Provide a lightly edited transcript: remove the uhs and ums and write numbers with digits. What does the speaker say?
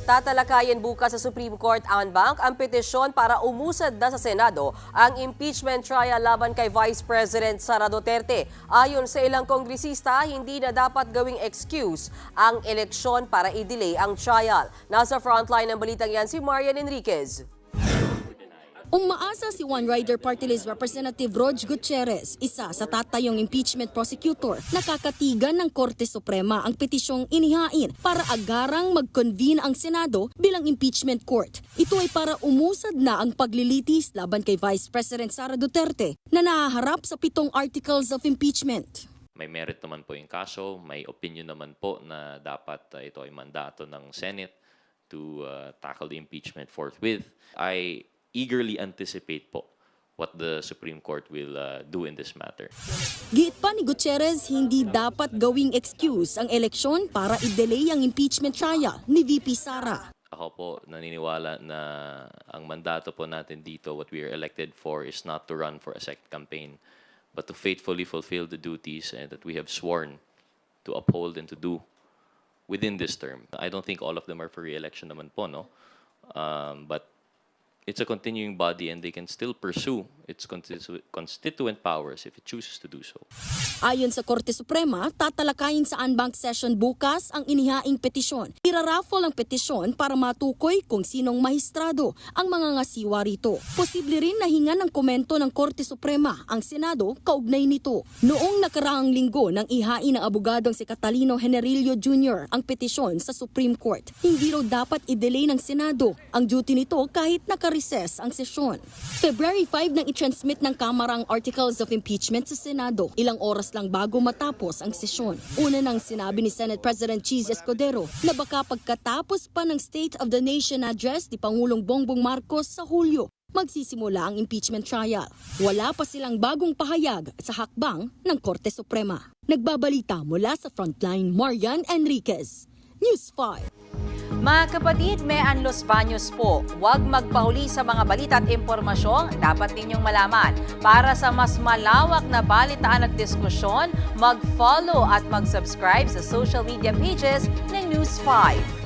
Tatalakayin bukas sa Supreme Court en banc ang petisyon para umusad na sa Senado ang impeachment trial laban kay Vice President Sara Duterte. Ayon sa ilang kongresista, hindi na dapat gawing excuse ang eleksyon para i-delay ang trial. Nasa frontline ng balitang yan si Marian Enriquez. Umaasa si One Rider Party List Representative Rog Gutierrez, isa sa tatayong impeachment prosecutor, nakakatigan ng Korte Suprema ang petisyong inihain para agarang mag-convene ang Senado bilang impeachment court. Ito ay para umusad na ang paglilitis laban kay Vice President Sara Duterte na nahaharap sa 7 articles of impeachment. May merit naman po yung kaso, may opinion naman po na dapat ito ay mandato ng Senate to tackle the impeachment forthwith. I eagerly anticipate po what the Supreme Court will do in this matter. Giit pa ni Gutierrez, hindi dapat gawing excuse ang eleksyon para i-delay ang impeachment trial ni VP Sara. Ako po naniniwala na ang mandato po natin dito, what we are elected for, is not to run for a second campaign, but to faithfully fulfill the duties that we have sworn to uphold and to do within this term. I don't think all of them are for re-election naman po, no? But it's a continuing body and they can still pursue its constituent powers if it chooses to do so. Ayon sa Korte Suprema, tatalakayin sa en banc session bukas ang inihaing petisyon. Iraraffle ang petisyon para matukoy kung sinong mahistrado ang mga ngasiwa rito. Posible rin na hinga ng komento ng Korte Suprema ang Senado kaugnay nito. Noong nakaraang linggo nang ihain ng abogadong si Catalino Generillo Jr. ang petisyon sa Supreme Court, hindi raw dapat i-delay ng Senado ang duty nito kahit naka-recess ang sesyon. February 5 nang i-transmit ng Kamara ang Articles of Impeachment sa Senado, ilang oras lang bago matapos ang sesyon. Una nang sinabi ni Senate President Cheese Escudero na baka pagkatapos pa ng State of the Nation Address ni Pangulong Bongbong Marcos sa Hulyo, magsisimula ang impeachment trial. Wala pa silang bagong pahayag sa hakbang ng Korte Suprema. Nagbabalita mula sa Frontline, Marian Enriquez, News 5. Mga kapatid, may Los Baños po. Huwag magpahuli sa mga balita at impormasyong dapat ninyong malaman. Para sa mas malawak na balitaan at diskusyon, mag-follow at mag-subscribe sa social media pages ng News 5.